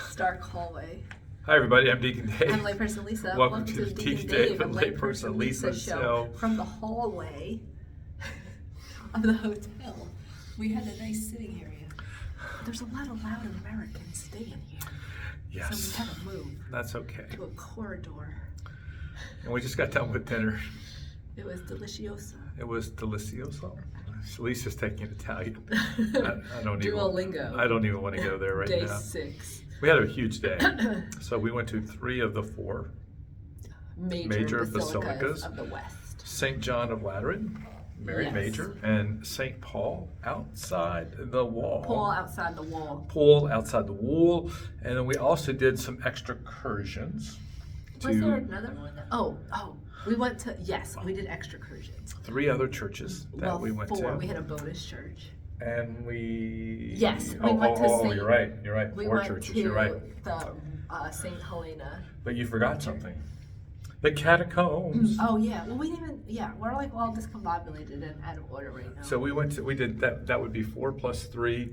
Stark hallway. Hi everybody, I'm Deacon Dave. I'm layperson Lisa. Welcome to the Deacon Dave and layperson Lisa show. From the hallway of the hotel. We had a nice sitting area. There's a lot of loud Americans staying here. Yes. So we had to move That's okay. to a corridor. And we just got done with dinner. It was delicioso. It was delicioso. Lisa's taking Italian. I don't even. Duolingo. I don't even want to go there right Day now. 6. We had a huge day. So we went to 3 of the 4 Major basilicas of the West. St. John of Lateran, Mary Yes. Major, and St. Paul outside the wall. Paul outside the wall. Paul outside the wall. And then we also did some excursions. Was there another one? Oh, we went to, yes, we did excursions. 3 other churches that we went 4. to. We had a bonus church. And we... Yes, we went to Saint... you're right. We 4 went churches, to you're right. the St. Helena. But you forgot something. The catacombs. Oh yeah, well we didn't even, we're like all discombobulated and out of order right now. So we did that would be 4 plus 3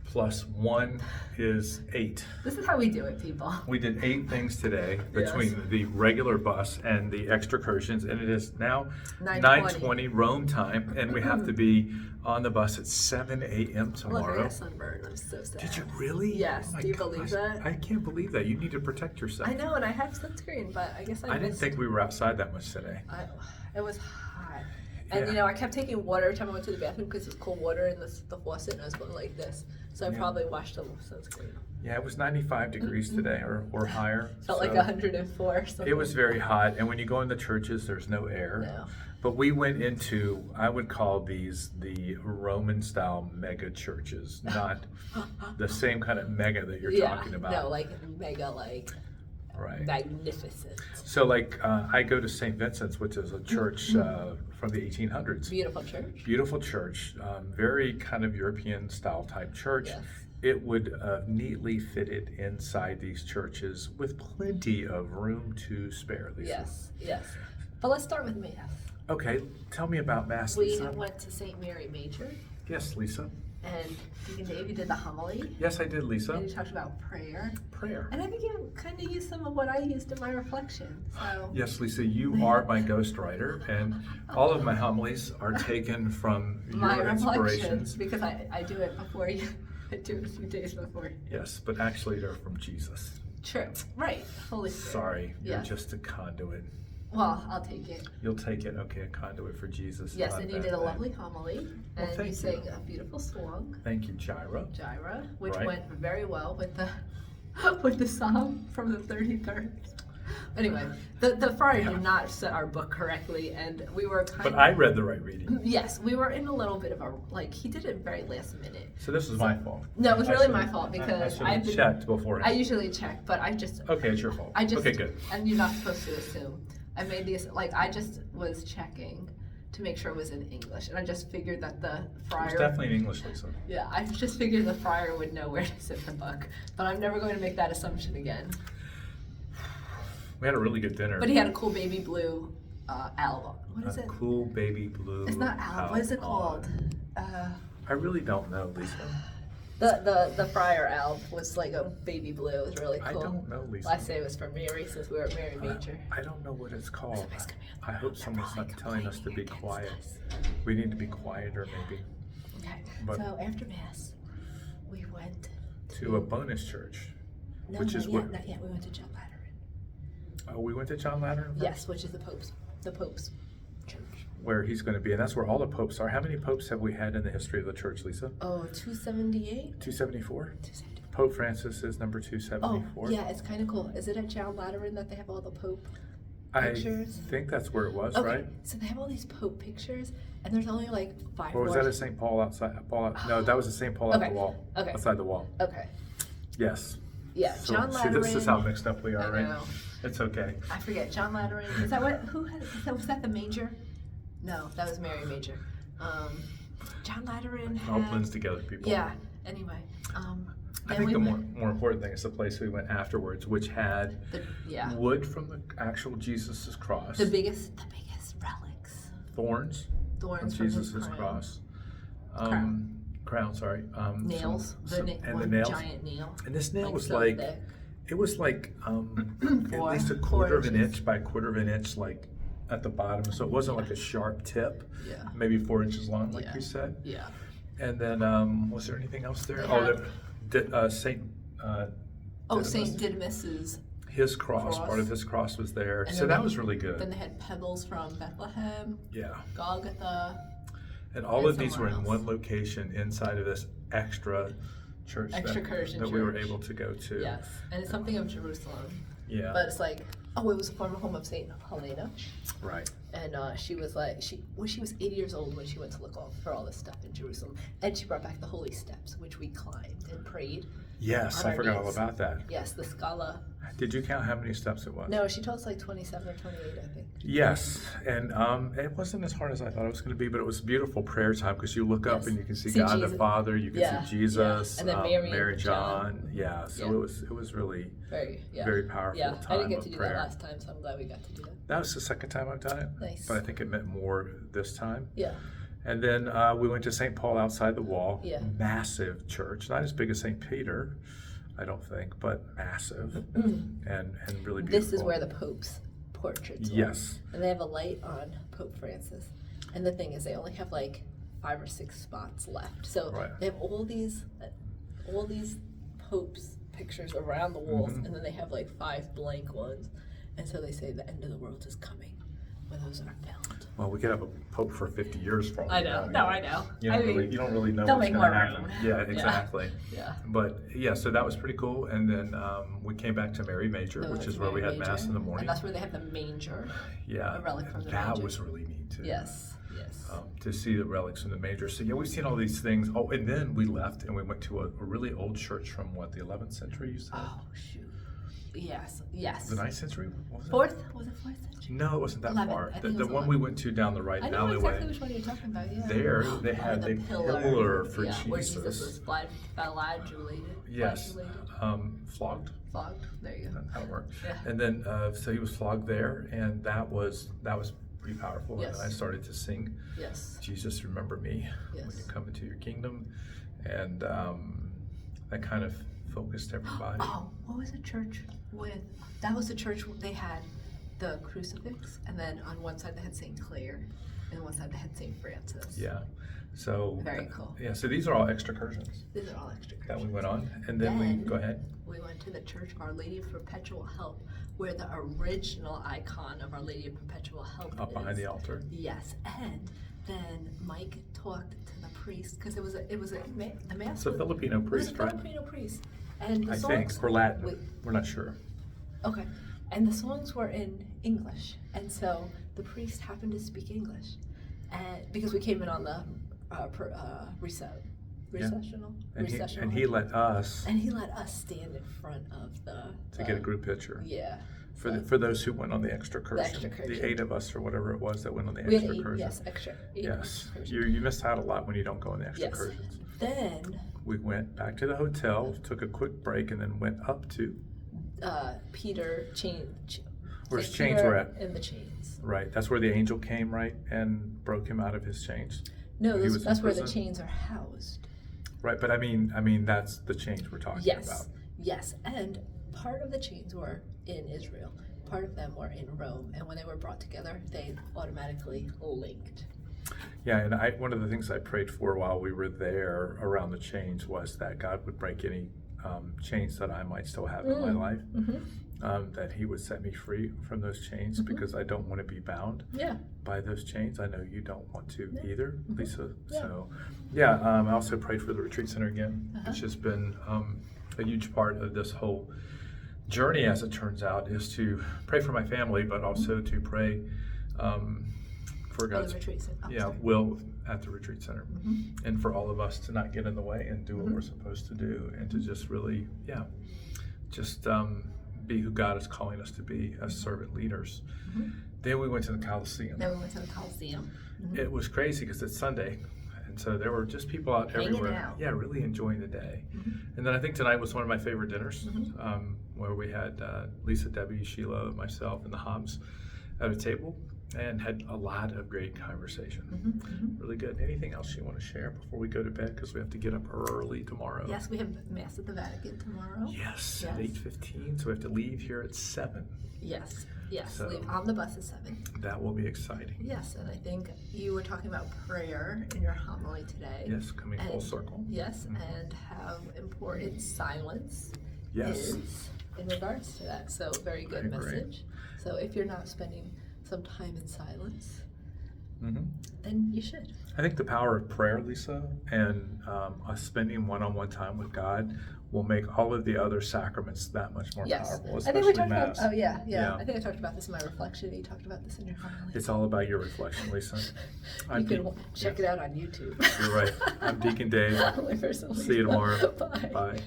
plus 1 is 8. This is how we do it, people. We did 8 things today between Yes. the regular bus and the excursions, and it is now 9:20 9:20 Rome time, and we have to be on the bus at 7 a.m. Look, I tomorrow. got sunburn. I'm so sad. Did you really? Yes. Oh my Do you believe gosh. that? I can't believe that. You need to protect yourself. I know, and I have sunscreen, but I guess I didn't missed. think we were outside that much today. It was hot. And Yeah. you know, I kept taking water every time I went to the bathroom because it's cold water in the faucet, and I was going like this. So I Yeah. probably washed the sunscreen. Yeah, it was 95 degrees today or higher. Felt like so 104 or something. It was very hot, and when you go in the churches, there's no air. No. But we went into, I would call these the Roman-style mega churches, not the same kind of mega that you're talking about. No, like mega, like Right. magnificent. So like I go to St. Vincent's, which is a church from the 1800s. Beautiful church. Beautiful church, very kind of European style type church. Yes. It would neatly fit it inside these churches with plenty of room to spare, Lisa. Yes, yes. But let's start with Mass. Okay, tell me about Mass, We Lisa. went to St. Mary Major, Yes, Lisa. and Deacon Dave, you did the homily, Yes, I did, Lisa. and you talked about prayer. Prayer. And I think you kind of used some of what I used in my reflection. So Yes, Lisa, you are my ghostwriter, and all of my homilies are taken from my your reflections, inspirations. because I do it before you. I do it a few days before. Yes, but actually they're from Jesus. True. Right. Holy Spirit. Sorry, you're Yes. just a conduit. Well, I'll take it. You'll take it, okay, a conduit for Jesus. Yes, not and you bad did a thing. lovely homily, Well, and you thank you. sang a beautiful song, Thank you, Jira. Jira, which Right. went very well with the with the psalm from the 33rd. Anyway, the friar did not set our book correctly, and we were kind But of. I read the right reading. Yes, we were in a little bit of a, like, he did it very last minute. So this was my fault. No, it was I really should've- my fault because I I've should been- have checked beforehand. I usually check, but I just, Okay, it's your fault. Okay, good. and you're not supposed to assume. I made these, like, I just was checking to make sure it was in English, and I just figured that the It's friar. definitely in English, Lisa. Yeah, I just figured the friar would know where to sit the book, but I'm never going to make that assumption again. We had a really good dinner. But he had a cool baby blue album. What is A it? cool baby blue. It's not album. What is it called? I really don't know, Lisa. The friar album was like a baby blue. It was really I cool. don't know, Lisa. Well, I say it was from Mary since we were at Mary Major. I don't know what it's called. Somebody's coming on the I hope someone's not telling us to be complaining quiet. against We need to be quieter, maybe. Okay. But- So after Mass, we went To a bonus church. No, which not is yet, what- not yet. We went to John Lateran. Oh, we went to John Lateran? first? Yes, which is the Pope's church. Where he's going to be, and that's where all the popes are. How many popes have we had in the history of the church, Lisa? Oh, 278? 274? 270. Pope Francis is number Oh, 274. yeah, it's kind of cool. Is it at John Lateran that they have all the Pope I pictures? think that's where it was, Okay, right? so they have all these Pope pictures, and there's only like 5 Or was more. that a St. Paul outside? No, that was a St. Paul out Okay, the wall. okay. Outside the wall. Okay, Yes. yeah, So, John see, Lateran. this is how mixed up we are, I right? know. It's okay. I forget, John Lateran. Is that what, was that the Major? No, that was Mary Major. John Lateran It all had, blends together, people. yeah, anyway. I then think we the went- more important thing is the place we went afterwards, which had yeah, wood from the actual Jesus' cross, the biggest relics. thorns on Thorns from his Jesus' crown. cross, Crown. crown, sorry. Nails. And One the nails. giant nail. And this nail was so like, thick. it was like at Four- least a 4 quarter of an inches. inch by a quarter of an inch, like at the bottom. So it wasn't Yeah. like a sharp tip, Yeah. maybe 4 inches long, like Yeah. you said. Yeah. And then, was there anything else there? They Oh, had- Saint. Oh, Didymus. Saint Didymus's. His cross, Cross. part of his cross was there. And So then that they- was really Then good. they had pebbles from Bethlehem, Yeah. Golgotha. And all And of these were in somewhere one location inside of this extra church Excursion that we were church. able to go to. Yes, and it's something of Jerusalem. Yeah. But it's like, oh, it was a former home of Saint Helena, Right. and she was like, she was 80 years old when she went to look for all this stuff in Jerusalem, and she brought back the holy steps, which we climbed and prayed. Yes, On I our forgot all knees. about that. Yes, the Scala. Did you count how many steps it was? No, she told us like 27 or 28, I think. Yes, and it wasn't as hard as I thought it was going to be, but it was beautiful prayer time because you look up Yes. and you can see See God Jesus. the Father, you can Yeah, see Jesus, yeah. And then Mary and John. Yeah, so Yeah. it was really Very, yeah. very powerful Yeah, time I didn't get of to do prayer. that last time, so I'm glad we got to do that. That was the second time I've done it, Nice. but I think it meant more this time. Yeah. And then we went to St. Paul outside the wall. Yeah. Massive church, not as big as St. Peter, I don't think, but massive and really beautiful. This is where the Pope's portraits were. Yes. And they have a light on Pope Francis. And the thing is, they only have like 5 or 6 spots left. So Right. they have all these popes pictures around the walls, Mhm. and then they have like 5 blank ones. And so they say the end of the world is coming when those are filled. Well, we could have a pope for 50 years for all I we know. you No, I know. You I don't, mean, really, you don't really know they'll what's make going to more happen. room. Yeah, Yeah. exactly. Yeah. But yeah, so that was pretty cool. And then we came back to Mary Major, So which it's is where we Mary had Mass Major, in the morning. And that's where they have the manger. Yeah, a relic from the that manger. was really neat too. Yes. Yes. To see the relics from the Major. So yeah, we've seen all these things. Oh, and then we left and we went to a really old church from what, the 11th century, you said? Oh shoot. Yes. Yes. The 9th century? What was it? Fourth? Was it 4th century? No, it wasn't that 11th. far. I The, think it the was one we went to down the right I know alleyway. exactly which one you're talking about. Yeah. There, they had the the pillar for yeah, where Jesus. Jesus was flagellated. Yes, Flagellated? flogged. Flogged. There you go. That'll work. Yeah. And then, so he was flogged there, and that was pretty powerful. Yes. And I started to sing, Yes. "Jesus, remember me when Yes. you come into your kingdom," and that kind of focused everybody. Oh, what was the church with? That was the church they had the crucifix, and then on one side they had Saint Clare, and on one side they had Saint Francis. Yeah. So Very cool. Yeah. So these are all excursions These are all extra. that we went on, and then we Then- go ahead. We went to the Church of Our Lady of Perpetual Help, where the original icon of Our Lady of Perpetual Help Up is. behind the altar. Yes, and then Mike talked to the priest because the mass. It's a Filipino priest, It was a right? Filipino priest, and the I songs. think, or Latin. Wait, We're not sure. okay, and the songs were in English, and so the priest happened to speak English, and because we came in on the recessional, And he let us and he let us stand in front of the to get a group picture. Yeah. For those who went on the excursion, excursion. the 8 of us or whatever it was that went on the We had 8, excursion. yes, extra. 8 Yes, excursions. you miss out a lot when you don't go on the Yes. excursions. Then We went back to the hotel, took a quick break, and then went up to Peter where's Saint chains Peter were at. in the chains. Right, that's where the angel came, right, and broke him out of his chains. No, He was in that's where the prison? chains are housed. Right, but I mean that's the chains we're talking Yes, about. yes, and part of the chains were in Israel. Part of them were in Rome, and when they were brought together, they automatically linked. Yeah, and one of the things I prayed for while we were there around the chains was that God would break any chains that I might still have in my life, that He would set me free from those chains because I don't want to be bound Yeah. by those chains. I know you don't want to either, Lisa. Yeah. So, yeah, I also prayed for the retreat center again, which has been a huge part of this whole journey, as it turns out, is to pray for my family, but also to pray for For God's the retreat center. Oh, yeah, sorry. will at the retreat center. And for all of us to not get in the way and do what we're supposed to do, and to just really, just be who God is calling us to be as servant leaders. Then we went to the Coliseum. Then we went to the Coliseum. It was crazy because it's Sunday, and so there were just people out Hanging everywhere. out. Yeah, really enjoying the day. And then I think tonight was one of my favorite dinners, where we had Lisa, Debbie, Sheila, myself, and the Hobbs at a table. and had a lot of great conversation. Really good. Anything else you want to share before we go to bed? Because we have to get up early tomorrow. Yes, we have Mass at the Vatican tomorrow. Yes, at Yes. 8:15. So we have to leave here at 7. Yes, yes, So- leave on the bus at 7. That will be exciting. Yes, and I think you were talking about prayer in your homily today. Yes, coming full And- circle. Yes, and how important silence Yes. is in regards to that. So, very good I agree. message. So, if you're not spending some time in silence, hmm then you should. I think the power of prayer, Lisa, and us spending one-on-one time with God will make all of the other sacraments that much more Yes, powerful, I especially think we talked Mass. about. Oh yeah, yeah, Yeah. I think I talked about this in my reflection. You talked about this in your homily. It's all about your reflection, Lisa. You can Deacon- check it out on YouTube. You're right. I'm Deacon Dave. My personal See you tomorrow. Bye. Bye.